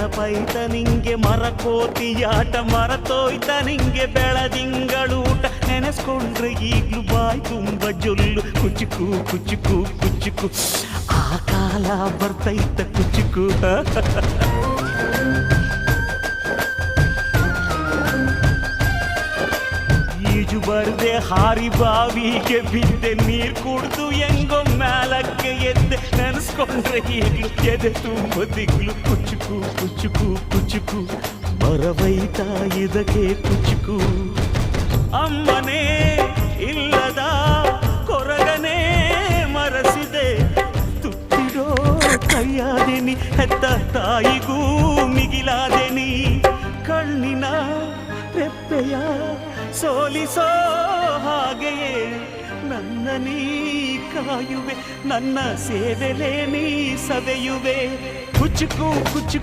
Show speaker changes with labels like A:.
A: ನೆನಪೈತ ನಿಂಗೆ ಮರಕೋತಿಯಾಟ ಮರತೋಯ್ತ ನಿಂಗೆ ಬೆಳದಿಂಗಳೂಟ ನೆನೆಸ್ಕೊಂಡ್ರೆ ಈಗ್ಲೂ ಬಾಯ್ ತುಂಬ ಜೊಲ್ಲು ಕುಚುಕು ಕುಚುಕು ಕುಚುಕು ಆ ಕಾಲ ಬರ್ತೈತ ಕುಚುಕು ಈಜು ಬರ್ದೆ ಹಾರಿ ಬಾವಿಗೆ ಬಿದ್ದೆ ನೀರ್ ಕುಡ್ದು ಹೆಂಗೋ ಮ್ಯಾಲಕ್ಕೆ ಎದ್ದೆ ನೆನೆಸ್ಕೊಂಡ್ರೆ ಈಗ್ಲು ಎದೆ ತುಂಬ ದಿಗ್ಲು ಕುಚುಕು ಕುಚುಕು ಕುಚುಕು ಬರವೈತ ಇದಕ್ಕೆ ಕುಚುಕು ಅಮ್ಮನೇ ಇಲ್ಲದ ಕೊರಗನೇ ಮರಸಿದೆ ತುತ್ತಿಡೋ ಕೈಯಾದೆನಿ ಹೆತ್ತ ತಾಯಿಗೂ ಮಿಗಿಲಾದೆನಿ ಕಣ್ಣಿನ ರೆಪ್ಪೆಯ ಸೋಲಿಸೋ ಹಾಗೆಯೇ ನನ್ನ ನೀ ಕಾಯುವೆ ನನ್ನ ಸೇವೆಲೇ ನೀ ಸವೆಯುವೆ ಕುಚುಕು ಕುಚುಕು